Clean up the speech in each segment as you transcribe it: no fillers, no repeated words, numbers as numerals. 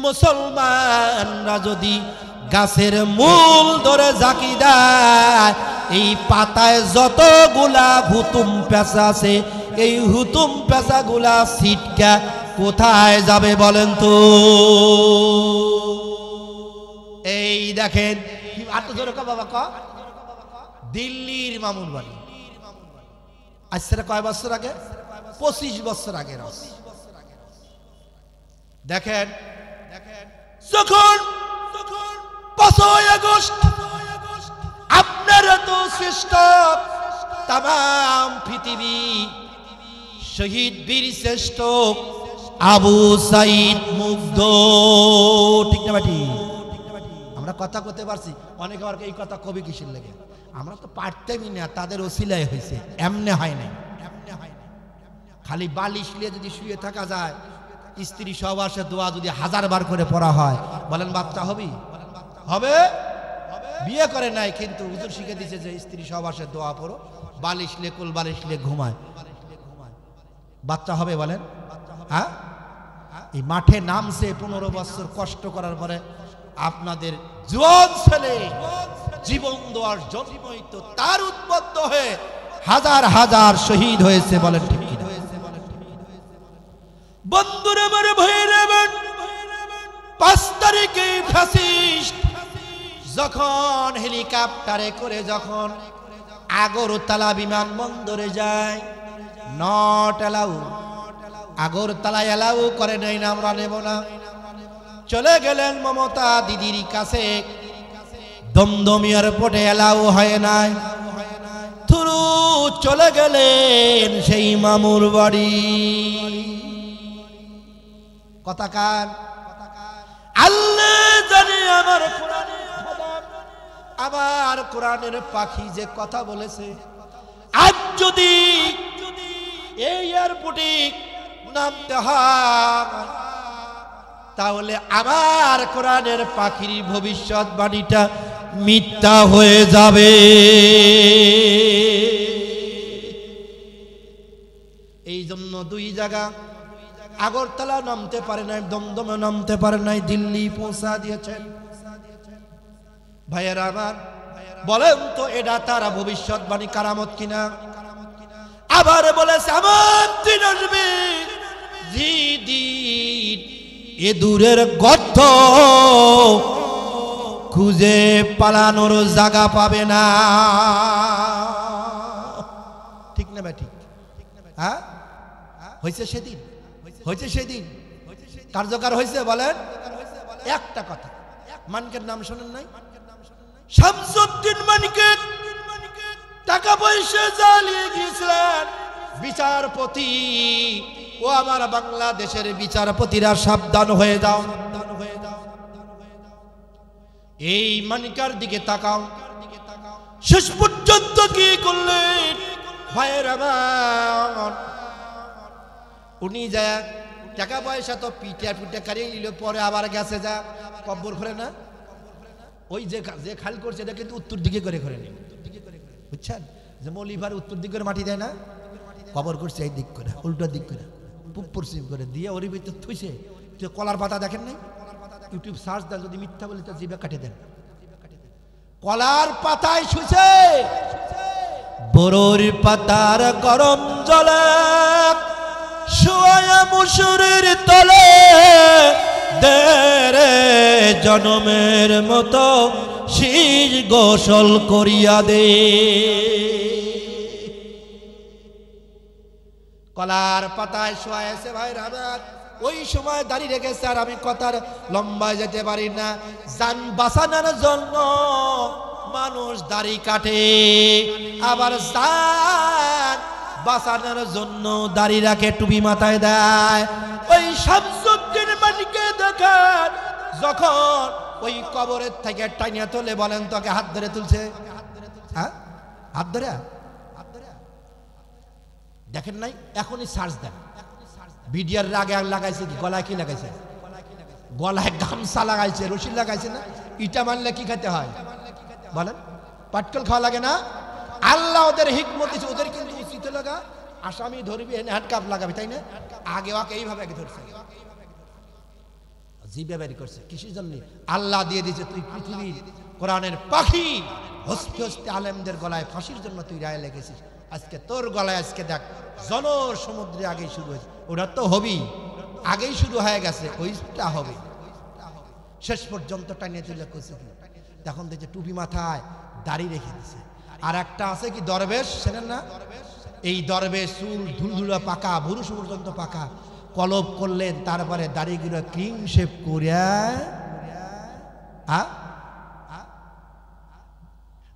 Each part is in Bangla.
মুসলমানরা যদি গাছের মূল ধরে ঝাঁকি দেয়, এই পাতায় যতগুলা হুতুম পেঁচা আছে, এই হুতুম পেঁচাগুলা ছিটকা কোথায় যাবে বলেন তো? এই দেখেন, আটটা জোরে ক বাবা ক, দিল্লির মামুন বাড়ি। আজ সেটা কয় বছর আগে? 25 বছর আগে। দেখেন যখন 5ই আগস্ট আপনারা তো শ্রেষ্ঠ, তাম পৃথিবী শহীদ বীর শ্রেষ্ঠ আবু সাইদ মুগ্ধ, ঠিক না বাটি? আমরা কথা করতে পারছি, অনেকে আর এই কথা কবি কিসের লেগে, আমরা তো পারতেই না, তাদের ওসিলায় হয়েছে, এমনে হয় নাই। খালি বালিশ নিয়ে যদি শুয়ে থাকা যায়, স্ত্রী সহবাসের দোয়া যদি 1000 বার করে পড়া হয়, বলেন বাচ্চা হবি? হবে? বিয়ে করে নাই কিন্তু হুজুর শিখে দিয়েছে যে স্ত্রী সহবাসের দোয়া পড়ো, বালিশ লে কোল বালিশ লে ঘুমায়, বাচ্চা হবে বলেন? হ্যাঁ, এই মাঠে নামছে 15 বছর কষ্ট করার পরে আপনাদের জোয়ান ছেলে জীবন দেওয়ার জন্যই তো তার উদ্বুদ্ধ হয়ে হাজার হাজার শহীদ হয়েছে, বলেন ঠিক কিনা? বন্ধুরা মারে ভয়ের 5 তারিখে ফ্যাসিস্ট যখন হেলিকপ্টারে করে যখন আগরতলা বিমানবন্দরে যায়, নট এলাউ, আগরতলা এলাউ করে নাই না, আমরা নেব না। চলে গেলেন মমতা দিদির কাছে, দমদম এয়ারপোর্টে এলাউ হয় নাই, থুরু চলে গেলেন সেই মামুর বাড়ি। কথা কান আল্লাহ জানে, আমার কোরআনের খোদা, আমার কোরআনের পাখি যে কথা বলেছে, আজ যদি এই এয়ারপোর্টে নামতে হয় তাহলে আমার কোরআনের পাখির ভবিষ্যৎবাণীটা মিথ্যা হয়ে যাবে। এই জন্য 2 জায়গা আগরতলা নামতে পারে নাই, দমদমে নামতে পারে নাই, দিল্লি পৌঁছা দিয়েছেন। ভাইয়েরা আমার, বলেন তো এটা তারা ভবিষ্যৎবাণী কারামত কিনা? আবার বলেছে আমার দিন আসবে, এ দূরের গর্ত খুঁজে পালানোর জায়গা পাবে না, ঠিক না ভাই? ঠিক, হ্যাঁ হয়েছে সেদিন, হয়েছে সেদিন কার্যকর হয়েছে। বলেন একটা কথা, মানিকের নাম শোনেন নাই? শামসুদ্দিন মানিকের টাকা পয়সা জ্বালিয়ে গিয়েছিলেন বিচারপতি। ও আমার বাংলাদেশের বিচারপতিরা সাবধান হয়ে যাও, এই মানিকার দিকে তাকাও। শেষ পর্যন্ত কি করলেন ভাইয়ের আমার? উনি যায় টাকা পয়সা তো পিঠা পিঠা কারিয়ে নিল, পরে আবার গেছে যা কব্বর করে না, ওই যে খাল করছে এটা কিন্তু উত্তর দিকে করে করে নেই, বুঝছেন? যে মলিভার উত্তর দিক করে মাটি দেয় না, কবর করছে এই দিক করে, উল্টো দিক করে, পশ্চিম করে দিয়ে ওর ভিতর থুইছে। কলার পাতা দেখেন নাই? ইউটিউব সার্চ দেন, যদি মিথ্যা বলি তো জিভে কাটে দেন। কলার পাতায় শুছে, বড়র পাতার গরম জলে শুয়া মুসুরের তলে, দেরে জনমের মতো শীষ গোসল করিয়া দে। কলার পাতায় শোয়াছে ভাই রাবাত, ওই সময় দাঁড়িয়ে রেখেছে। আর আমি কথার লম্বায় যেতে পারি না, জান বাঁচানোর জন্য মানুষ দাড়ি কাটে, আবার জান বাঁচানোর জন্য দাড়ি রাখে, টুপি মাথায় দেয়। ওই শামসুদ্দিন মানিককে দেখেন যখন ওই কবরের থেকে টাইনিয়া তোলে, বলেন তোকে হাত ধরে তুলছে, হ্যাঁ হাত ধরে দেখেন নাই? এখনই সার্চ দেন, ভিডিওর আগে লাগাইছে গলায়, কি লাগাইছে? গলায় গামছা লাগাইছে, রশি লাগাইছে না? ইটা মানলে কি খেতে হয় বলেন? পাটকল খাওয়া লাগে না? আল্লাহ ওদের হিকমত দিয়েছে, ওদের কিন্তু উচিত লাগা আসামি ধরবি হ্যান্ডকাপ লাগাবি, তাই না? আগে ওকে এইভাবে আগে ধরছে, জিবে বের করছে কিসের জন্য? আল্লাহ দিয়ে দিয়েছে তুই পৃথিবীর কোরআনের পাখি, হস্তে হস্তে আলেমদের গলায় ফাঁসির জন্য তুই রায় লেগেছিস। আজকে তোর গলায় আজকে দেখ জনর সমুদ্রে আগেই শুরু হয়েছে, ওটা তো হবেই, আগেই শুরু হয়ে গেছে, ওইটা হবে শেষ পর্যন্ত টানিয়ে তুলে করছে কি। তখন দেখছে টুপি মাথায় দাড়ি রেখে দিছে। আর একটা আছে কি দরবেশ, চেনেন না? এই দরবেশ চুল ধুলধুলা পাকা, ভুরু পর্যন্ত পাকা, কলব করলেন, তারপরে দাড়িগুলো ক্লিন শেপ করিয়া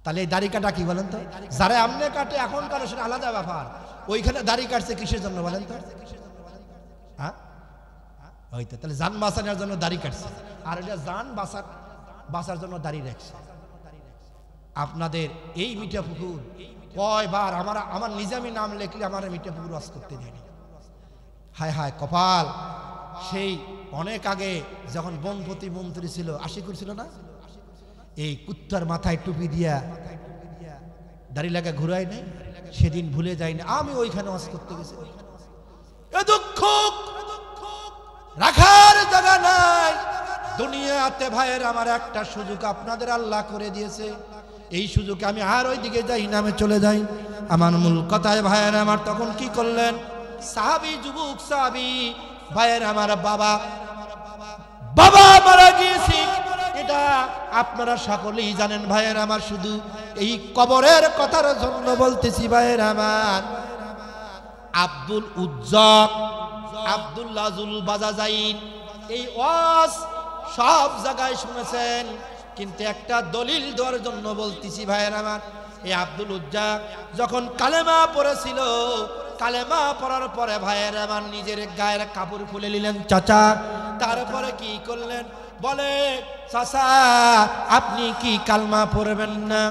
তাহলে এই দাড়ি কাটা কি বলেন তো? যারা আমনে কাটে এখন কারো সেটা আলাদা ব্যাপার, ওইখানে দাড়ি কাটছে কিসের জন্য বলেন তো? হয়তো তাহলে জান বাঁচানোর জন্য দাড়ি কাটছে, আর এটা জান বাঁচার জন্য দাড়ি রাখছে। আপনাদের এই মিঠাপুকুর কয়বার আমার নিজামি নাম লেখলে আমার মিঠাপুকুর ওয়াজ করতে দেয়নি। হায় হায় কপাল, সেই অনেক আগে যখন বনপতি মন্ত্রী ছিল, আশিকুর ছিল না, এই কুত্তার মাথায় টুপি দিয়া দাড়ি লাগা ঘুরাই নাই, সেদিন ভুলে যাই না আমি ওইখানে ওয়াজ করতে গেছি। এ দুঃখ রাখার জায়গা নাই দুনিয়াতে ভাইয়ের। আমার একটা সুযোগ আপনাদের আল্লাহ করে দিয়েছে, এই সুযোগে আমি আর ওই দিকে যাই না, আমি চলে যাই আমার মূল কথায়। ভাইয়ের আমার তখন কি করলেন? সাহাবী, যুবক সাহাবী ভাইয়ের আমার, বাবা মারা গিয়েছে, এটা আপনারা সকলেই জানেন ভাইয়ের আমার। শুধু এই কবরের কথার জন্য বলতেছি ভাইয়ের আমার। আব্দুল উজ্জক, আব্দুল্লাহুল বাজাজাইন, এই ওয়াজ সব জায়গায় শুনেছেন, কিন্তু একটা দলিল দেওয়ার জন্য বলতেছি ভাইয়ের আমার। এই আব্দুল উজ্জক যখন কালেমা পড়েছিল, কালেমা পড়ার পরে ভাইয়ের আমার নিজের গায়ের কাপড় খুলে নিলেন চাচা। তারপরে কি করলেন? বলে চাচা আপনি কি কালমা পড়বেন না?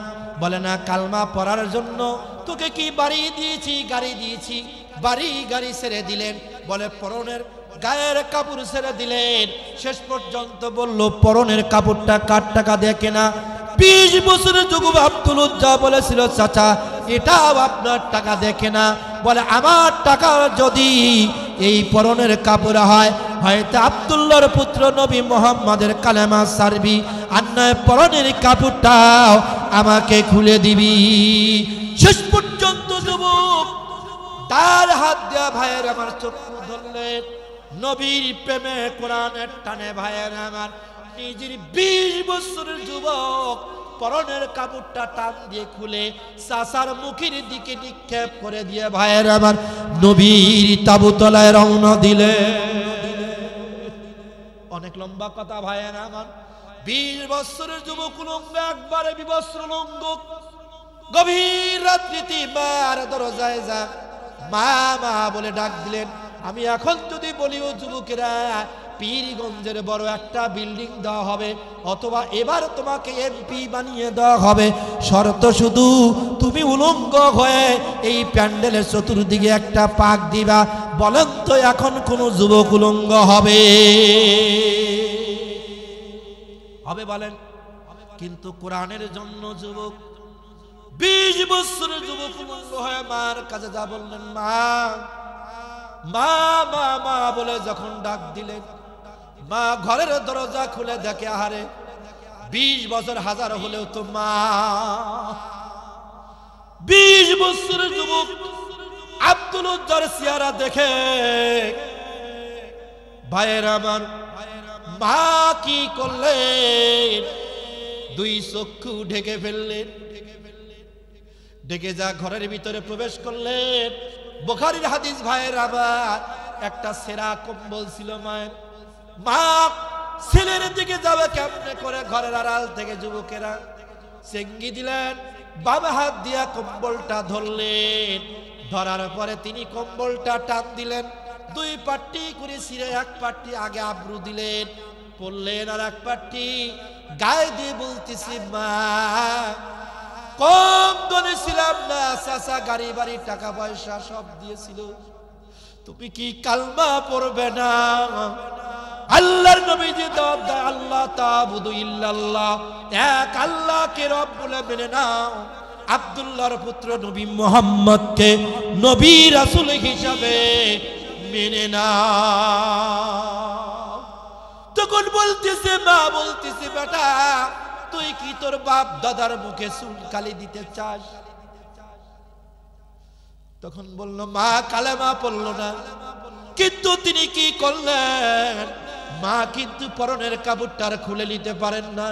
বলে না, কালমা পড়ার জন্য তোকে কি বাড়ি দিয়েছি, গাড়ি দিয়েছি, বাড়ি গাড়ি ছেড়ে দিলেন। বলে পরনের গায়ের কাপড় ছেড়ে দিলেন। শেষ পর্যন্ত বলল পরনের কাপড়টা কার টাকা দিয়ে কেনা? 20 বছরের যুবক আব্দুল উজ্জা বলেছিল চাচা এটাও আপনার টাকা দেখে না। বলে আমার টাকা যদি এই পরনের কাপড় হয়, হয়তো আব্দুল্লাহর পুত্র নবী মুহাম্মাদের কালেমা সারবি, আর নয় পরনের কাপড়টাও আমাকে খুলে দিবি। শেষ পর্যন্ত যুবক তার হাত দেয়া ভাইয়ের আমার চক্ষু ধরলেন, নবীর প্রেমে কোরআনের টানে ভাইয়ের আমার নিজের 20 বছরের যুবক পরনের কাপড়টা টান দিয়ে খুলে চাচার মুখের দিকে নিক্ষেপ করে দিয়ে ভাইয়ের আমার নবীর তাবুতলায় রওনা দিলে। অনেক লম্বা কথা ভাইয়ের আমার। 20 বছরের যুবক উলঙ্গ, একবারে বিবস্ত্র উলঙ্গ, গভীর রাত্রিতে মার দরজায় যা মা মা বলে ডাক দিলেন। আমি এখন যদি বলি ও যুবকেরা, পীরগঞ্জের বড় একটা বিল্ডিং দেওয়া হবে, অথবা এবার তোমাকে এমপি বানিয়ে দেওয়া হবে, শর্ত শুধু তুমি উলঙ্গ হয়ে এই প্যান্ডেলের চতুর্দিকে একটা পাক দিবা। বলেন তো এখন কোন যুবক উলঙ্গ হবে? হবে বলেন? কিন্তু কোরআনের জন্য যুবক 20 বছরের যুবক উলঙ্গ হয়ে মার কাছে যা বললেন, মা মা মা মা বলে যখন ডাক দিলেন, মা ঘরের দরজা খুলে দেখে আহারে 20 বছর হাজার হলেও তো মা। 20 বছরের যুবক আব্দুল উজ্জার চেহারা দেখে ভাইয়ের আমার মা কি করলেন? 2 চক্ষু ঢেকে ফেললেন, ঢেকে যা ঘরের ভিতরে প্রবেশ করলেন। বুখারীর হাদিস ভাইয়ের আবার, একটা সেরা কম্বল ছিল মায়ের। মা ছেলের দিকে যাবে কেমনে করে, ঘরের আড়াল থেকে যুবকেরা চেঙ্গি দিলেন, বাবা হাত দিয়া কম্বলটা ধরলেন। ধরার পরে তিনি কম্বলটা টান দিলেন, 2 পাট্টি করে ছিঁড়ে 1 পাট্টি আগে আব্রু দিলেন, পড়লেন, আর 1 পাট্টি গায়ে দিয়ে বলতেছি, মা কম দনে ছিলাম না, চাচা গাড়ি বাড়ি টাকা পয়সা সব দিয়েছিল, তুমি কি কালমা পড়বে না? আল্লাহর নবীজি দাওয়াত দেয়, আল্লাহ তাবুদু ইল্লাল্লাহ, এক আল্লাহকে রব বলে মেনে নাও, আব্দুল্লাহর পুত্র নবী মুহাম্মদকে নবী রাসূল হিসাবে মেনে নাও। তো তখন বলতেছে মা বলতেছে বেটা তুই কি তোর বাপ দাদার মুখে চুনকালি দিতে চাস? তখন বলল মা কালেমা পড়ল না, কিন্তু তিনি কি করলেন, মা কিন্তু পরনের কাপড়টা খুলে নিতে পারেন না।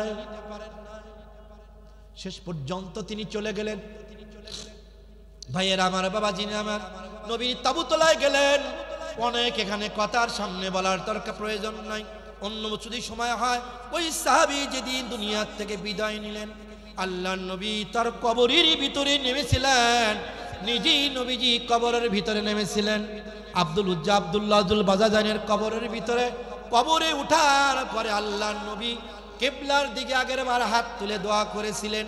শেষ পর্যন্ত তিনি চলে গেলেন। ভাইয়ের আমার, বাবাজি আমার, নবীর তাবুতলায় গেলেন। অনেক এখানে কথার সামনে বলার দরকার প্রয়োজন নাই, অন্য যদি সময় হয়। ওই সাহাবী যেদিন দুনিয়া থেকে বিদায় নিলেন, আল্লাহর নবী তার কবরের ভিতরে নেমেছিলেন, নিজেই নবীজি কবরের ভিতরে নেমেছিলেন। আব্দুল উজ্জা আব্দুল্লাহ বাজাজানের কবরের ভিতরে, কবরে উঠার পরে আল্লাহর নবী কিবলার দিকে আগের বার হাত তুলে দোয়া করেছিলেন,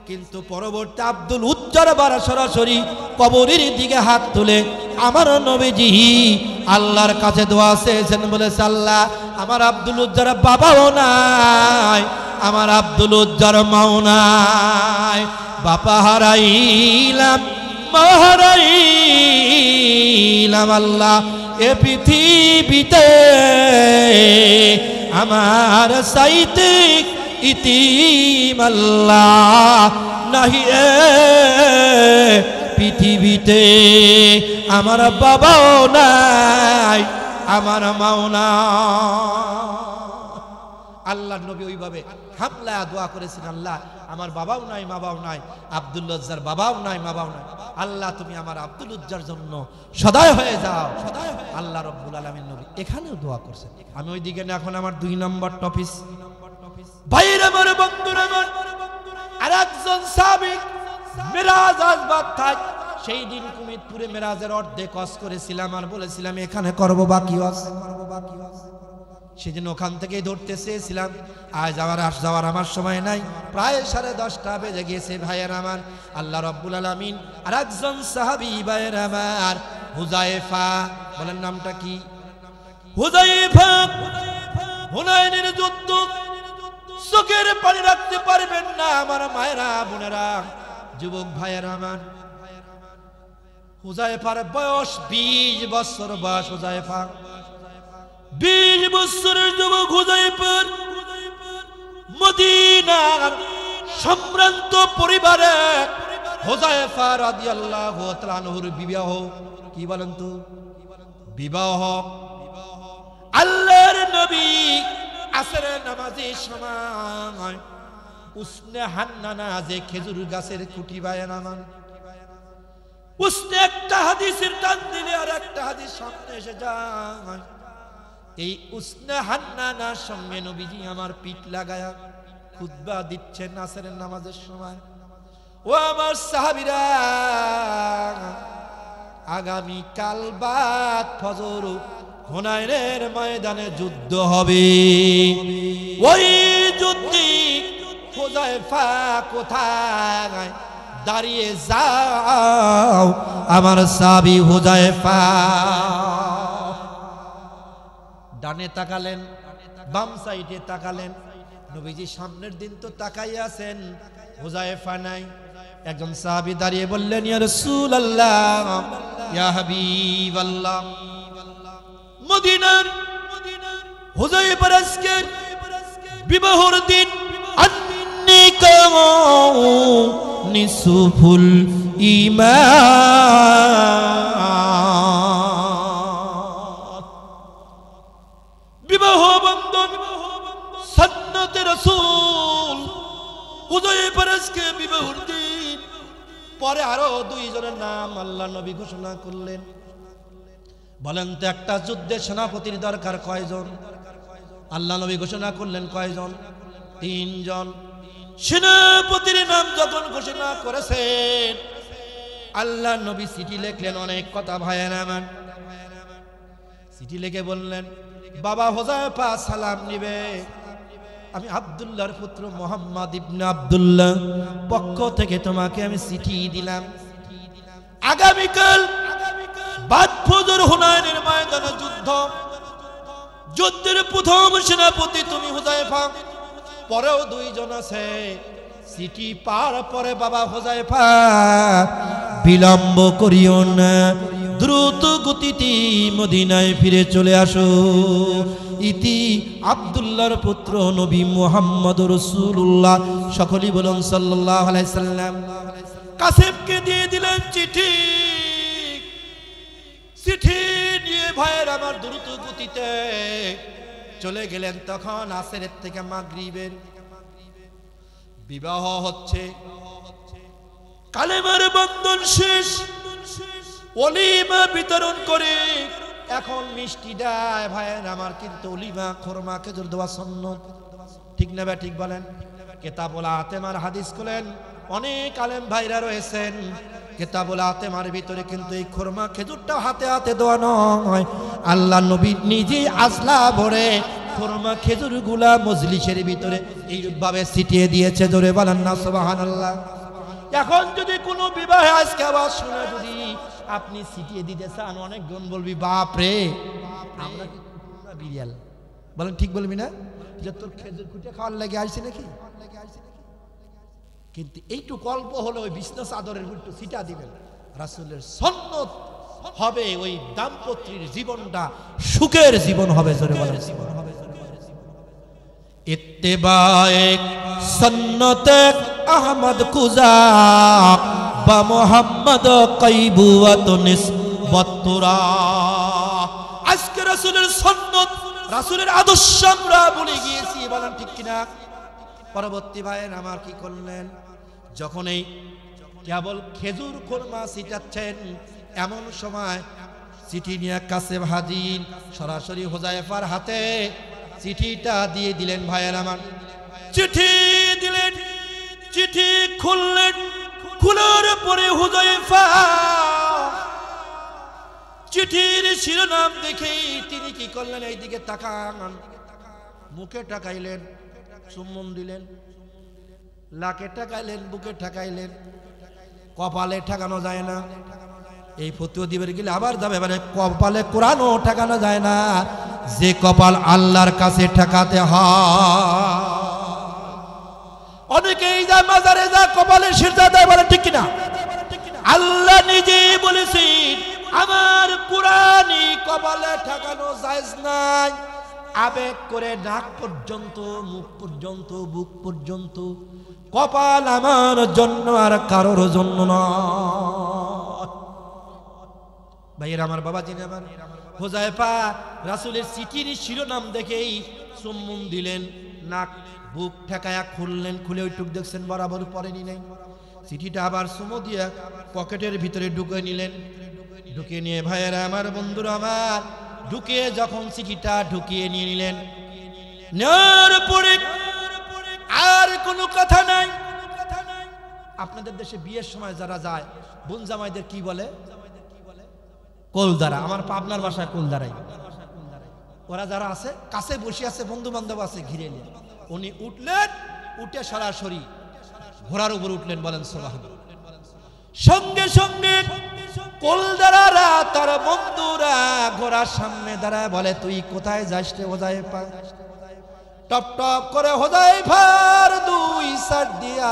কিন্তু পরবর্তী আব্দুল উজ্জার বার সরাসরি কবরের দিকে হাত তুলে আমার নবীজি আল্লাহর কাছে দোয়া চেয়েছেন, বলেছে আল্লাহ আমার আব্দুল উজ্জার বাবাও নাই, আমার আব্দুল উজ্জার মাও নাই, বাবা হারাইলাম মা হারাইলাম, আল্লাহ এ পৃথিবীতে আমার সাইতে ইতিম আল্লাহ নাহি, পৃথিবীতে আমার বাবাও নাই, আমার মাও নাই। আল্লাহ নবী ওইভাবে হামলা দোয়া করেছেন, আল্লাহ আমার বাবাও নাই মাবাও নাই, আব্দুল উজ্জার বাবাও নাই মাবাও নাই, আল্লাহ তুমি আমার আব্দুল উজ্জার জন্য সদয় হয়ে যাও। আল্লাহ রাব্বুল আলামিন নবী এখানেও দোয়া করছেন। আমি ওইদিকে না, এখন আমার 2 নম্বর টপিক। ভাইরা আমার, বন্ধুরা আমার, আরেকজন সাহাবী মিরাজ আসবাদ থাক, সেই দিন কুমিরপুরে মিরাজের অর্ধেক ওয়াজ করেছিলাম আর বলেছিলাম এখানে করব বাকি ওয়াজ। সেদিন ওখান থেকেই ধরতে চেয়েছিলাম, আজ যাওয়ার আমার সময় নাই, প্রায় 10:30 বেজে গিয়েছে। ভাইয়ের আমার, আল্লাহ রাব্বুল আলামিন আরেকজন সাহাবী ভাইয়ের আমার হুযায়ফা, বলেন নামটা কি? হুযায়ফা। হুনাইনের যুদ্ধ, চোখের পানি রাখতে পারবেন না আমার মায়েরা বোনেরা, যুবক ভাইয়েরা আমার। হুযায়ফার বয়স 20 বছর বয়স। হুযায়ফা 20 বছরের যুবক। হুযায়ফার মদিনার সম্ভ্রান্ত পরিবারে হুযায়ফা রাদিয়াল্লাহু তাআলা আনহুর বিবাহ। কি বলেন তো? বিবাহ। আল্লাহর নবী আসরের নামাজের সময় উসনে হান্নানা, যে খেজুর গাছের খুঁটি বায়ান আমার, উসনে একটা হাদিসের টান দিলে আর একটা হাদিস সামনে এসে যায়। এই উসনে হান্নানার সঙ্গে নবীজি আমার পিঠ লাগায়া খুতবা দিচ্ছেন আসরের নামাজের সময়। ও আমার সাহাবীরা, আগামী কাল বাদ ফজর হুনাইনের ময়দানে যুদ্ধ হবে। ওই যুদ্ধে হুযায়ফা কোথায় দাঁড়িয়ে যাও আমার সাহাবী হুযায়ফা। ডানে তাকালেন, বাম সাইডে তাকালেন, নবীজি সামনের দিন তো তাকাই আছেন, হুযায়ফা নাই। একজন সাহাবী দাঁড়িয়ে বললেন, ইয়া রাসূলুল্লাহ, ইয়া হাবিবাল্লাহ, মদিনার হুযায়ফার আজকের বিবাহর দিন, নিসুফুল ঈমান, বিবাহ বন্ধন সুন্নতে রাসূল। হুযায়ফার আজকে বিবাহর দিন। পরে আরো 2 জনের নাম আল্লাহ নবী ঘোষণা করলেন। বলেন তো, একটা যুদ্ধে সেনাপতির দরকার কয়জন? আল্লাহ নবী ঘোষণা করলেন কয়জন? 3 জন। সেনাপতির নাম যখন ঘোষণা করেছেন, আল্লাহ নবী চিঠি লিখলেন। অনেক কথা ভাইয়ের আমার, চিঠি লিখে বললেন, বাবা হুযায়ফা সালাম নিবে, আমি আব্দুল্লাহর পুত্র মুহাম্মদ ইবনে আব্দুল্লাহ পক্ষ থেকে তোমাকে আমি চিঠি দিলাম। আগামীকাল বাদ ফজর হুনাইনের ময়দানে যুদ্ধ। যুদ্ধের প্রথম সেনাপতি তুমি হুযায়ফা, পরেও 2 জন আছে। চিঠি পার পরে বাবা হুযায়ফা বিলম্ব করিও না, দ্রুত গতিতে মদিনায় ফিরে চলে আসো। ইতি আব্দুল্লাহর পুত্র নবী মুহাম্মদ রাসূলুল্লাহ, সকলেই বলুন সাল্লাল্লাহু আলাইহি সাল্লাম। কাসেমকে দিয়ে দিলেন চিঠি। চিঠি নিয়ে ভাইয়ের আমার দ্রুত গতিতে চলে গেলেন। তখন আসরের থেকে মাগরিবের বিবাহ হচ্ছে, কালেমার বন্ধন শেষ, ওলিমা বিতরণ করে এখন মিষ্টি দেয় ভাইয়ের আমার। কিন্তু ওলিমা খোরমা খেজুর দেওয়া সুন্নাত, ঠিক না? ঠিক বলেন। কিতাবুল আতেমার হাদিস খুলেন, অনেক আলেম ভাইরা রয়েছেন। কিতাবুল আতেমার ভিতরে কিন্তু এই খোরমা খেজুরটা হাতে হাতে দেওয়া নয়, আল্লাহ নবী নিজেই আজলা ভরে খোরমা খেজুর গুলা মজলিসের ভিতরে এইভাবে ছিটিয়ে দিয়েছে। জোরে বলেন না সুবহানাল্লাহ। এখন যদি কোনো বিবাহে আজকে আবার শুনে যদি আপনি ছিটিয়ে দিতে চান, অনেকজন বলবি বাপ রে আমরা কি বিড়াল, বলেন ঠিক বলবি না, যে তোর খেজুর খুঁটে খাওয়ার লেগে আসছে নাকি? কিন্তু এইটুকু অল্প হলে ওই বিছনা চাদরের উল্টো ছিটা দিবেন। রাসূলের সুন্নাত হবে, ওই দাম্পত্যের জীবনটা সুখের জীবন হবে। জোরে বলেন ইত্তেবায়ে সুন্নতে আহমদ কুজা বা মুহাম্মদ কাইবুয়াতুন নিসবতুরা। আজকে রাসূলের সুন্নাত, রাসূলের আদর্শ আমরা ভুলে গিয়েছি, বলেন ঠিক কিনা? পরবর্তী ভাইয়ের আমার কি করলেন, যখন এই কেবল খেজুর খোরমা ছিটাচ্ছেন, এমন সময় চিঠি নিয়ে কাসেম হাজির সরাসরি হুযায়ফার হাতে চিঠিটা দিয়ে দিলেন। ভাইয়ের আমার চিঠি দিলেন, চিঠি খুললেন, খোলার পরে হুযায়ফা চিঠির শিরোনাম দেখেই তিনি কি করলেন, এইদিকে তাকান, মুখে তাকাইলেন, চুম্বন দিলেন, লাকে ঠেকাইলেন, বুকে ঠেকাইলেন। কপালে ঠেকানো যায় না, এই ফতুয়া দিবের গেলে আবার যাবে, মানে কপালে কোরআনও ঠেকানো যায় না, যে কপাল আল্লাহর কাছে ঠেকাতে হয়। অনেকেই যা মাজারে যা কপালে সিজদা দেয়, বলে ঠিক কিনা? আল্লাহ নিজেই বলেছেন আমার কোরআনই কপালে ঠেকানো জায়েজ নাই। আবেগ করে নাক পর্যন্ত, মুখ পর্যন্ত, বুক পর্যন্ত, কপাল আমার জন্য আর কারোর জন্য নয়। ভাইয়ের আমার, বাবা জিনে আমার, হুযায়ফা রাসূলের চিঠির শিরোনাম দেখেই চুম্বন দিলেন, নাক বুক ঠেকায়া খুললেন, খুলে ওইটুক দেখছেন বরাবর পরেনি নাই। চিঠিটা আবার চুমো দিয়ে পকেটের ভিতরে ঢুকে নিলেন। ঢুকিয়ে নিয়ে ভাইয়েরা আমার, বন্ধুরা আমার, ঢুকিয়ে যখন চিঠিটা ঢুকিয়ে নিয়ে নিলেন, নেওয়ার পরে আর কোনো কথা নাই। আপনাদের দেশে বিয়ের সময় যারা যায়, বোন জামাইদের কি বলে? কোলদারা। আমার পাবনার ভাষায় কোলদারাই। ওরা যারা আছে কাছে বসে আছে, বন্ধু বান্ধব আছে ঘিরে নিয়ে, উনি উঠলেন, উঠে সরাসরি ঘোড়ার উপর উঠলেন, বলেন সুবহানাল্লাহ। সঙ্গে সঙ্গে কোলদারারা তার বন্ধুরা ঘোড়ার সামনে দাঁড়ায় বলে, তুই কোথায় যাস রে হুযায়ফা? টপ টপ করে হুযায়ফার দুই সাইড দিয়া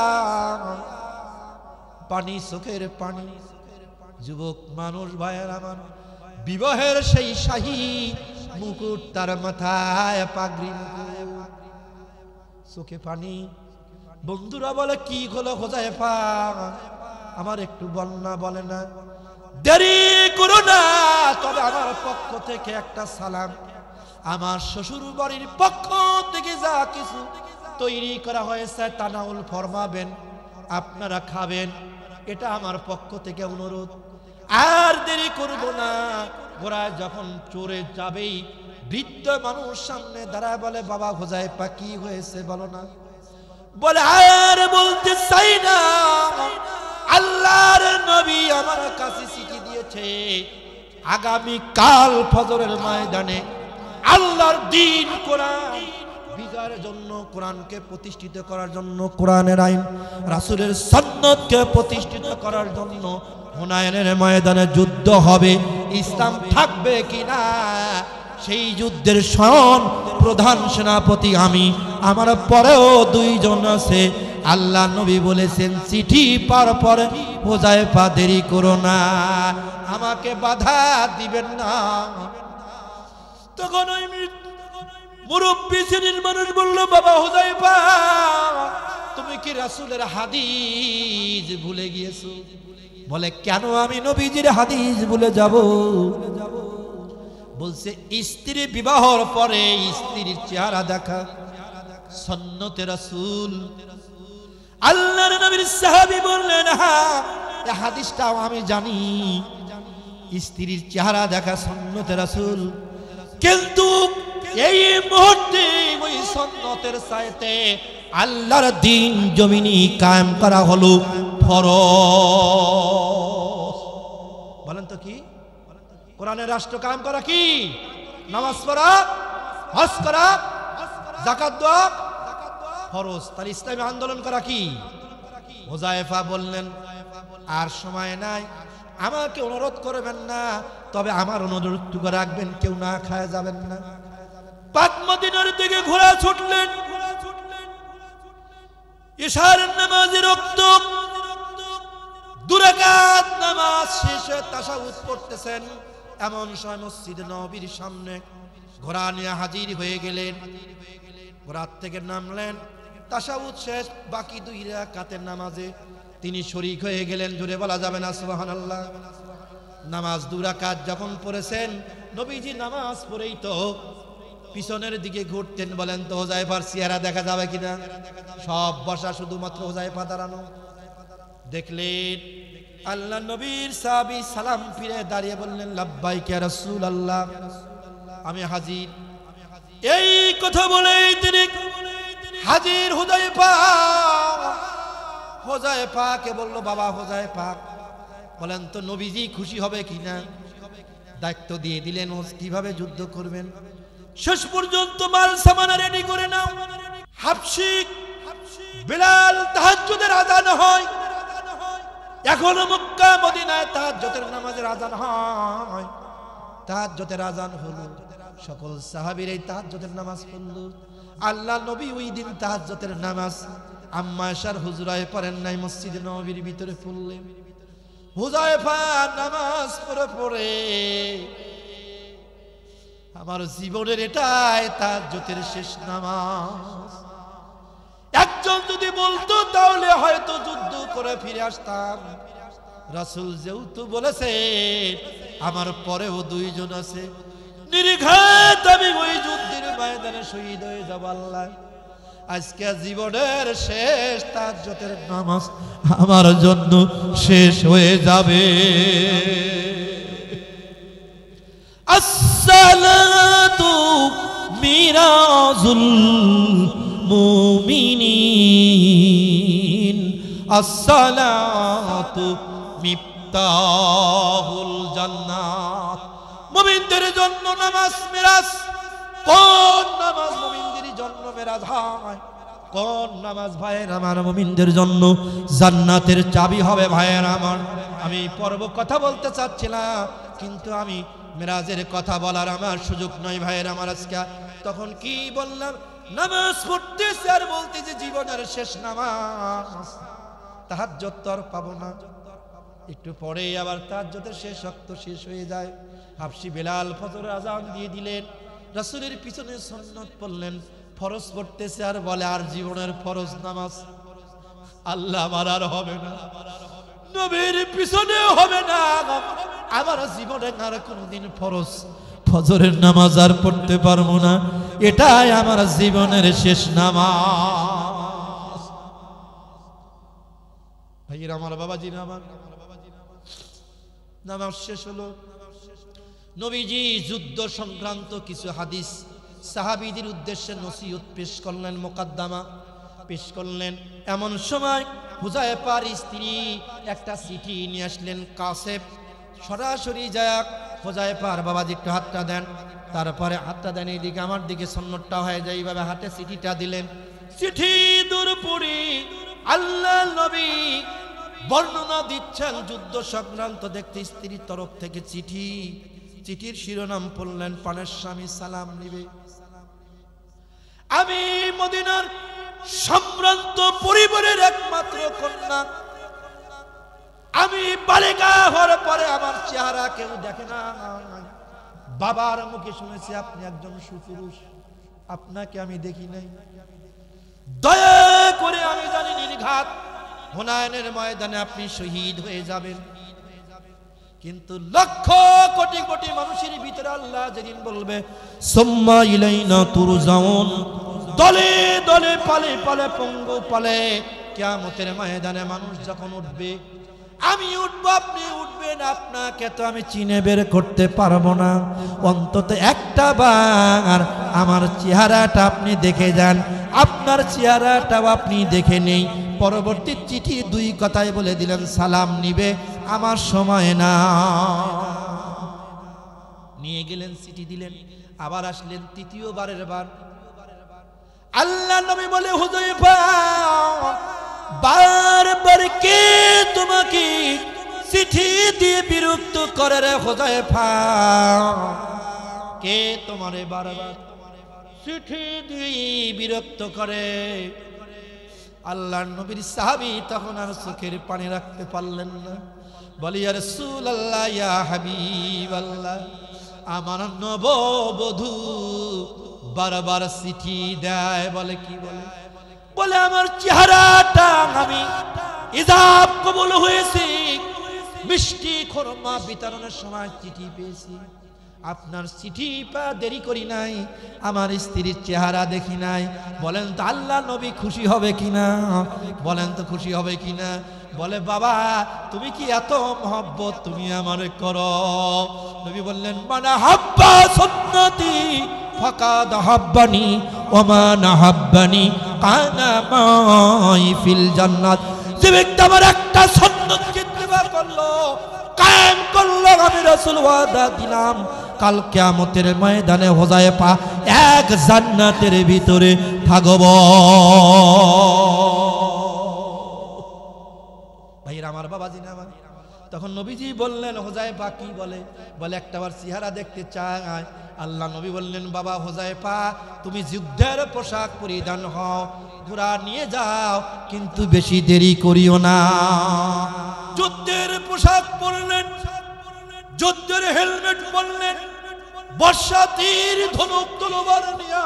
পানি, চোখের পানি। যুবক মানুষ ভাইয়ের আমার, বিবাহের সেই শাহী মুকুট তার মাথায়, পাগড়ি, চোখে পানি। বন্ধুরা বলে, কি হলো হুযায়ফা, আমার একটু বন্যা, বলে না দেরি করো না, তবে আমার পক্ষ থেকে একটা সালাম, আমার শ্বশুর বাড়ির পক্ষ থেকে যা কিছু তৈরি করা হয়েছে তানাউল ফরমাবেন, আপনারা খাবেন, এটা আমার পক্ষ থেকে অনুরোধ। আর দেরি করব না। ঘোড়ায় যখন চড়ে যাবেই বৃদ্ধ মানুষ সামনে দাঁড়ায় বলে, বাবা হুযায়ফা কি হয়েছে বলো না? বলে, আর বলতে চাই না, আল্লাহর নবী আমার কাছে চিঠি দিয়েছে, আগামী কাল ফজরের ময়দানে আল্লাহর দ্বীন কোরআন বিজয়ের জন্য, কোরআনকে প্রতিষ্ঠিত করার জন্য, কোরআনের আইন রাসূলের সুন্নাতকে প্রতিষ্ঠিত করার জন্য হুনাইনের ময়দানে যুদ্ধ হবে। ইসলাম থাকবে কিনা সেই যুদ্ধের স্বয়ং প্রধান সেনাপতি আমি, আমার পরেও দুইজন আছে। আল্লাহ নবী বলেছেন, চিঠি পার পরে হুযায়ফা দেরি করো না, আমাকে বাধা দিবেন না। তখন ওই মুরব্বী শ্রেণীর মানুষ বলল, বাবা হুযায়ফা, তুমি কি রাসূলের হাদিস ভুলে গিয়েছো? বলে, কেন আমি নবীজির হাদিস ভুলে যাব? বলছে, স্ত্রী বিবাহর পরে স্ত্রীর চেহারা দেখা সুন্নতে রাসূল। আল্লাহর নবীর সাহাবী বললেন, হ্যাঁ, এই হাদিসটাও আমি জানি, স্ত্রীর চেহারা দেখা সুন্নতে রাসূল। কিন্তু এই মুহূর্তে ওই সুন্নতের চাইতে আল্লাহর দ্বীন জমিনে কায়েম করা হলো ফরজ। বলেন তো কি? কোরআনের রাষ্ট্র কায়েম করা কি? নামাজ পড়া, হজ করা, যাকাত দেওয়া ফরজ। তাহলে ইসলামী আন্দোলন করা কি? হুযায়ফা বললেন, আর সময় নাই, আমাকে অনুরোধ করবেন না, তবে আমার অনুরোধটুকু রাখবেন, কেউ না খায় যাবেন না। পাক মদিনার দিকে ঘোড়া ছুটলেন। ইশার নামাজের রক্ত, 2 রাকাত নামাজ শেষে তাশাহুদ পড়তেছেন। এমন সময় মসজিদ নববীর সামনে ঘোড়া নিয়ে হাজির হয়ে গেলেন। ঘোড়া থেকে নামলেন, তাশাহুদ শেষ, বাকি 2 রাকাতের নামাজে তিনি শরীক হয়ে গেলেন। জোরে বলা যাবে না সুবহানাল্লাহ? নামাজ 2 রাকাত যখন পড়েছেন, নবীজি নামাজ পড়েই তো পিছনের দিকে ঘুরতেন। বলেন তো হুযায়ফার চেহারা দেখা যাবে কিনা? সব বসা, শুধুমাত্র হুযায়ফা দাঁড়ানো। দেখলেন আল্লাহ নবীর সাহাবী সালাম ফিরে দাঁড়িয়ে বললেন, লাব্বাইক ইয়া রাসূলুল্লাহ, আমি হাজির। এই কথা বলেই তিনি হাজির। হুযায়ফাকে বলল, বাবা হুযায়ফা, বলেন তো নবীজি খুশি হবে কিনা? দায়িত্ব দিয়ে দিলেন কিভাবে যুদ্ধ করবেন। শেষ পর্যন্ত মাল সামানা রেডি করে নাও। হাবশী বিলাল তাহাজ্জুদের আযান হয়, এখনো মক্কা মদিনায় তাহাজ্জুদের নামাজের আযান হয়। তাহাজ্জুদের আযান হলো, সকল সাহাবীরা এই তাহাজ্জুদের নামাজ পড়ল। আল্লাহ নবী ওই দিন তাহাজ্জুদের নামাজ আম্মা আয়েশার হুজরায় পড়েন নাই, মসজিদ নববীর ভিতরে পড়লেন। হুযায়ফা নামাজ পড়ে আমার জীবনের এটাই তাহাজ্জুদের শেষ নামাজ। একজন যদি বলতো তাহলে হয়তো যুদ্ধ করে ফিরে আসতাম। রাসূল যেহেতু বলেছে আমার পরেও 2 জন আছে, নির্ঘাত আমি ওই যুদ্ধের ময়দানে শহীদ হয়ে যাব। আল্লাহ, আজকে জীবনের শেষ তাহাজ্জুদের নামাজ আমার জন্য শেষ হয়ে যাবে। আসসালাতু মিরাজুল মুমিনিন, আসসালাতু মিফতাহুল জান্নাত। মুমিনদের জন্য নামাজ মিরাজ। কোন নামাজ মুমিনদের জন্য মিরাজ হয়? কোন নামাজ ভাইয়ের আমার মুমিনদের জন্য জান্নাতের চাবি হবে? ভাইয়ের আমার, আমি পর্ব কথা বলতে চাচ্ছিলাম, কিন্তু আমি মিরাজের কথা বলার আমার সুযোগ নয়। ভাইয়ের আমার, আজকে তখন কি বললাম? নামাজ পড়তেছে আর বলতেছে জীবনের শেষ নামাজ, তাহাজ্জুদ তো আর পাবো না। একটু পরে আবার তাহাজ্জুদের শেষ ওয়াক্ত শেষ হয়ে যায়। হাবশী বিলাল ফজরের আযান দিয়ে দিলেন, রাসূলের পিছনে সুন্নাত পড়লেন, ফরজ পড়তেছে আর বলে আর জীবনের ফরজ নামাজ আল্লাহ আমার আর হবে না, নবীর পিছনে হবে না, আমার জীবনে আর কোনদিন ফরজ ফজরের নামাজ আর পড়তে পারবো না, এটাই আমার জীবনের শেষ নামাজ। ভাইয়ের আমার, বাবাজি আমার, নামাজ শেষ হলো। নবীজি যুদ্ধ সংক্রান্ত কিছু হাদিস সাহাবীদের উদ্দেশ্যে নসিহত পেশ করলেন, মোকদ্দমা পেশ করলেন। এমন সময় হুযায়ফার স্ত্রী একটা চিঠি নিয়ে আসলেন। কাসেব সরাসরি যায় হুযায়ফার, বাবাজি একটু হাতটা দেন, তারপরে হাতটা দেন এইদিকে, আমার দিকে সন্ন্যতটা হয়ে যায়, এইভাবে হাতে চিঠিটা দিলেন। চিঠি দূর পড়ি আল্লাহ নবী বর্ণনা দিচ্ছেন যুদ্ধ সংক্রান্ত। দেখতে স্ত্রীর তরফ থেকে চিঠি, চিঠির শিরোনাম পড়লেন, পানের স্বামী সালাম নিবে। আমি মদিনার সম্ভ্রান্ত পরিবারের একমাত্র কন্যা, আমি বালিকা হওয়ার পরে আমার চেহারা কেউ দেখে না, বাবার মুখে শুনেছি আপনি একজন সুপুরুষ, আপনাকে আমি দেখি নাই। দয়া করে আমি জানি নির্ঘাত হুনায়নের ময়দানে আপনি শহীদ হয়ে যাবেন, কিন্তু লক্ষ কোটি কোটি মানুষের ভিতরে আল্লাহ যেদিন বলবে সুম্মা ইলাইনা তুরজাউন, দলে দলে পালে পালে পঙ্গু পালে কিয়ামতের ময়দানে মানুষ যখন উঠবে, আমি উঠবো, আপনি উঠবেন, আপনাকে তো আমি চিনে বের করতে পারবো না। অন্তত একটা বার আমার চেহারাটা আপনি দেখে যান, আপনার চেহারাটাও আপনি দেখে নেই। পরবর্তী চিঠি দুই কথাই বলে দিলেন, সালাম নিবে, আমার সময় না। নিয়ে গেলেন, চিঠি দিলেন, আবার আসলেন তৃতীয়বারের বার। আল্লাহ নবী বলে, হুযায়ফা বারবার কে তোমাকে চিঠি দিয়ে বিরক্ত করে রে হুযায়ফা? কে তোমারে বারবার চিঠি দিয়ে বিরক্ত করে? আল্লাহর নবীর সাহাবী তখন আর চোখের পানি রাখতে পারলেন না, বলি ইয়া রাসূলুল্লাহ, ইয়া হাবিবাল্লাহ, আমার নববধূ বারবার চিঠি দেয়। বলে কি বলে? বলে আমার চেহারাটা আমি ইজাব কবুল হয়েছে, মিষ্টি খোরমা বিতরণের সময় চিঠি পেয়েছি, আপনার চিঠি পা দেরি করি নাই, আমার স্ত্রীর চেহারা দেখি নাই। বলেন তো আল্লাহ নবী খুশি হবে কিনা? বলেন তো খুশি হবে কিনা? বলে বাবা তুমি কি এত মহব্বত তুমি আমারে করো? নবী বললেন, মানা হাব্বা সুন্নতি ফাকাদ হাব্বানি ওয়া মা নাহাব্বানি কানা মাই ফিল জান্নাত। যে ব্যক্তি আমার একটা সুন্নতকে ইত্তেবা করলো, কায়েম করলো, আমি রাসূল ওয়াদা দিলাম কাল কিয়ামতের ময়দানে হুযায়ফা এক জান্নাতের ভিতরে থাকব। ভাইরা আমার, বাবাজি না আমার, তখন নবীজি বললেন, হুযায়ফা কি বলে? বলে একটাবার চেহারা দেখতে চায়। আল্লাহ নবী বললেন, বাবা হুযায়ফা তুমি যুদ্ধের পোশাক পরিধান হও, ঘোড়া নিয়ে যাও, কিন্তু বেশি দেরি করিও না। যুদ্ধের পোশাক পরলেন, যুদ্ধের হেলমেট পরলেন, বর্ষা তীর ধনুক তলোয়ার নিয়ে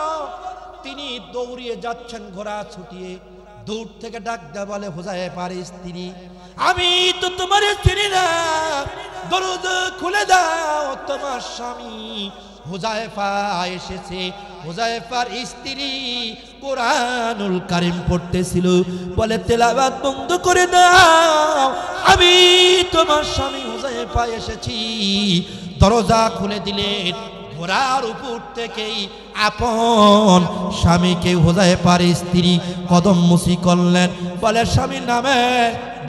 তিনি দৌড়িয়ে যাচ্ছেন ঘোড়া ছুটিয়ে। দূর থেকে ডাক দেয়া বলে, হুযায়ফার স্ত্রী, আমি তো তোমার স্ত্রী না, দরজা খুলে দাও, তোমার স্বামী হুযায়ফা এসেছে। হুযায়ফার স্ত্রী কোরআনুল কারীম পড়তেছিল, বলে তেলাওয়াত বন্ধ করে দাও, আমি তোমার স্বামী হুযায়ফা এসেছি। দরজা খুলে দিলেন, ঘোড়ার উপর থেকেই আপন স্বামীকে হুযায়ফার স্ত্রী কদম মুসি করলেন। বলে স্বামী নামে?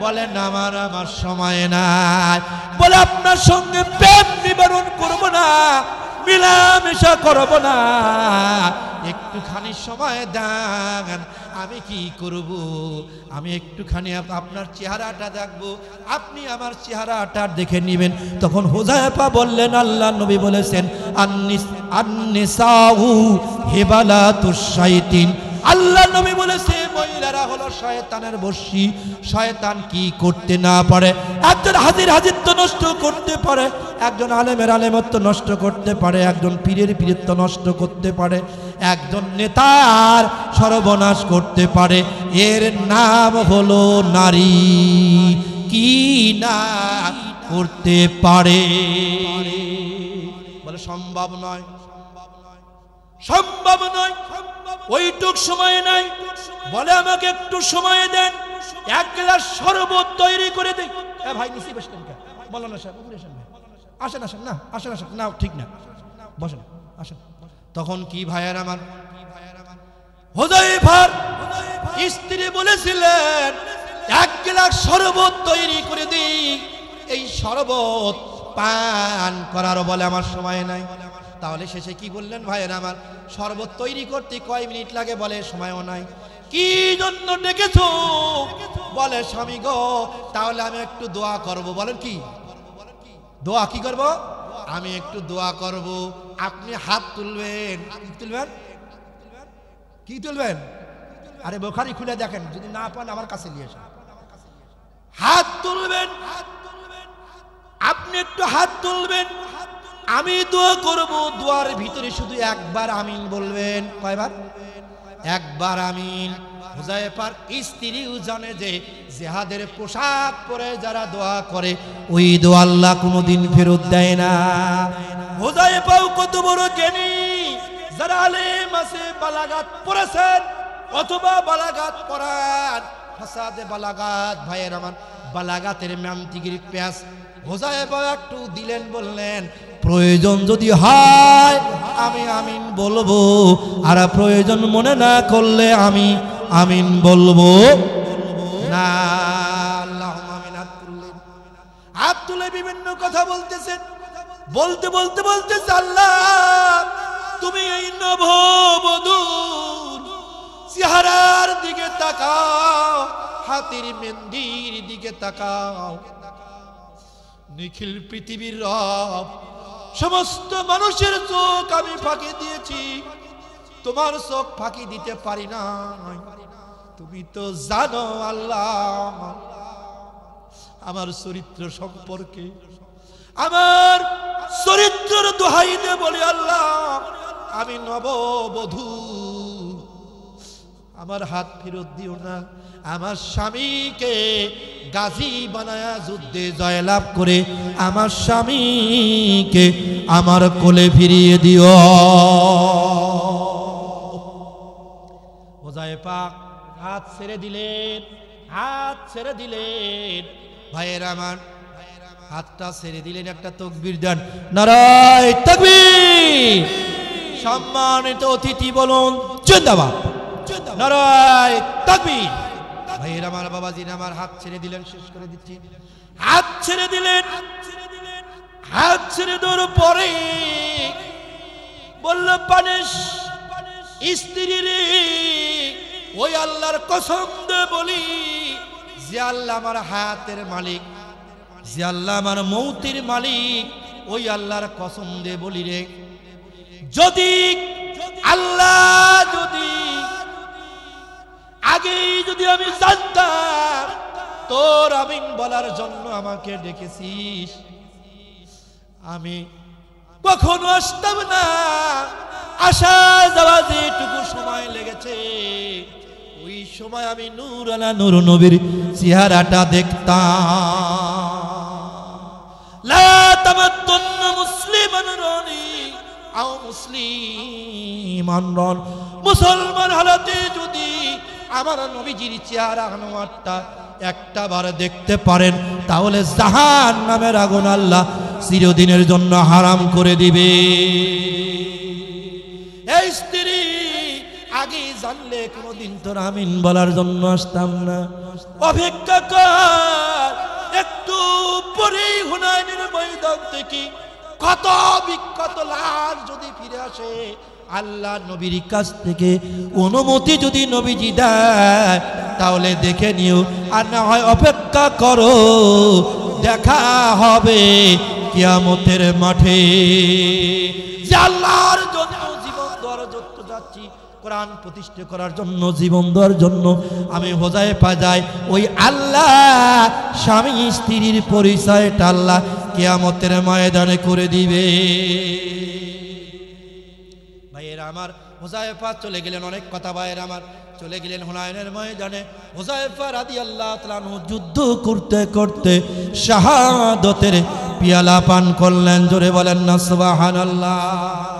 বলে নামার আমার সময় নাই। বলে আপনার সঙ্গে প্রেম নিবারণ করব না, মিলামেশা করব না, একটুখানি সময় দেন, আমি কি করব? আমি একটুখানি আপনার চেহারাটা দেখবো, আপনি আমার চেহারাটা দেখে নেবেন। তখন হুযায়ফা বললেন, আল্লাহ নবী বলেছেন, আন-নিসাউ হিবালাতুশ শাইতিন। আল্লাহ নবী বলেছে মহিলারা হলো শয়তানের বশী। শয়তান কি করতে না পারে? একজন হাজির হাজিরত্ব নষ্ট করতে পারে, একজন আলেমের আলেমত্ব নষ্ট করতে পারে, একজন পীরের পীরত্ব নষ্ট করতে পারে, একজন নেতার সর্বনাশ করতে পারে। এর নাম হলো নারী। কি না করতে পারে? বলে সম্ভব নয়, সম্ভব নয়, ওইটুক সময় নাই। বলে আমাকে একটু সময় দেন, এক গ্লাস শরবত তৈরি করে দেই। ভাই নিচে বসেন, বলো না সাহেব, আসেন আসেন, না আসেন আসেন, না ঠিক না, বসেন আসেন। তখন কি ভাইয়ের আমার, হুযায়ফার স্ত্রী বলেছিলেন, এক গ্লাস শরবত তৈরি করে দিই। এই শরবত পান করার বলে আমার সময় নাই। তাহলে শেষে কি বললেন ভাইয়ের আমার, শরবত তৈরি করতে কয় মিনিট লাগে? বলে সময়ও নাই। কি জন্য ডেকেছো? বলে স্বামী গো, তাহলে আমি একটু দোয়া করব। বলেন কি দোয়া? কি করব? আমি একটু দোয়া করব। আপনি হাত তুলবেন। কি তুলবেন? কি তুলবেন? আরে বুখারী খুলে দেখেন, যদি না পান আমার কাছে নিয়ে আসেন। হাত তুলবেন, আপনি একটু হাত তুলবেন। আমি দোয়া করব, দোয়ার ভিতরে শুধু একবার আমিন বলবেন। কয়বার? একবার আমিন। হুযায়ফার স্ত্রীও জানে যে জিহাদের পোশাক পরে যারা দোয়া করে ওই দোয়া আল্লাহ কোনোদিন ফেরত দেয় না। হুযায়ফাও কত বড় জ্ঞানী, যারা আলেম আছে, বালাগাত পড়েছেন অথবা বালাগাত পড়ান, ফাসাদে বালাগাত, ভাইয়ের আমার বালাগাতের ম্যামটিগির প্যাস হুযায়ফা একটু দিলেন, বললেন প্রয়োজন যদি হয় আমি আমিন বলবো, আর প্রয়োজন মনে না করলে আমি আমিন বলবো না। আল্লাহুম্মা আমিন। হাত তুলে বিভিন্ন কথা বলতেছেন, বলতে বলতে বলতেছে আল্লাহ তুমি এই নববধূর চেহারার দিকে তাকাও, হাতের মেহেন্দির দিকে তাকাও। নিখিল পৃথিবীর রব, সমস্ত মানুষের চোখ আমি ফাঁকি দিয়েছি, তোমার চোখ ফাঁকি দিতে পারি না। তুমি তো জানো আল্লাহ আমার চরিত্র সম্পর্কে, আমার চরিত্রের দোহাই দিয়ে বলি আল্লাহ আমি নববধূ, আমার হাত ফেরত দিও না। আমার স্বামীকে গাজী বানায়া যুদ্ধে জয়লাভ করে আমার স্বামীকে আমার কোলে ফিরিয়ে দিও। হুযায়ফা হাত ছেড়ে দিলেন, হাত ছেড়ে দিলেন। ভাইয়ের আমার হাতটা ছেড়ে দিলেন, একটা তাকবীর দেন, নারায়ে তাকবীর। সম্মানিত অতিথি বলুন জিন্দাবাদ, নারায়ে তাকবীর। ভাইয়ের আমার, বাবাজির আমার হাত ছেড়ে দিলেন, শেষ করে দিচ্ছি। হাত ছেড়ে দিলেন, হাত ছেড়ে দেওয়ার পরে বলল পানেশ স্ত্রী রে, ওই আল্লাহর কসম দিয়ে বলি যে আল্লাহ আমার হায়াতের মালিক, যে আল্লাহ আমার মৌতের মালিক, ওই আল্লাহর কসম দিয়ে বলি রে, যদি আল্লাহ যদি আগেই যদি আমি জানতাম তোর আমিন বলার জন্য আমাকে ডেকেছিস, আমি কখনো আসতাম না। আসা যাওয়া যেটুকু সময় লেগেছে ওই সময় আমি নূর আলা নূর নবীর চেহারাটা দেখতাম। লা তামাত্তুন্না মুসলিমান রানি আও মুসলিমান রান, মুসলমান হালাতে যদি আমার নবীজির চেহারা আনোয়ারটা একটা বার দেখতে পারেন তাহলে জাহান্নামের আগুন আল্লাহ চিরদিনের জন্য হারাম করে দিবে। এই স্ত্রী আগে জানলে কোনোদিন তোর আমিন বলার জন্য আসতাম না। অপেক্ষা কর, একটু পরেই হুনাইনের ময়দান থেকে কত বিখ্যাত লাশ যদি ফিরে আসে, আল্লাহ নবীর কাছ থেকে অনুমতি যদি নবীজি দেয় তাহলে দেখে নিও, আর না হয় অপেক্ষা করো, দেখা হবে কিয়ামতের মাঠে। যে আল্লাহর জন্য জীবন দেওয়ার জন্য যাচ্ছি, কোরআন প্রতিষ্ঠা করার জন্য জীবন দেওয়ার জন্য আমি হুযায়ফা যাই, ওই আল্লাহ স্বামী স্ত্রীর পরিচয়টা আল্লাহ কিয়ামতের ময়দানে করে দিবে। ভাইয়েরা আমার, হুযায়ফা চলে গেলেন, অনেক কথা ভাইয়েরা আমার, চলে গেলেন হুনাইনের ময়দানে। হুযায়ফা রাদিয়াল্লাহু তাআলা আনহু যুদ্ধ করতে করতে শাহাদাতের পিয়ালা পান করলেন। জোরে বলেন না সুবহানাল্লাহ।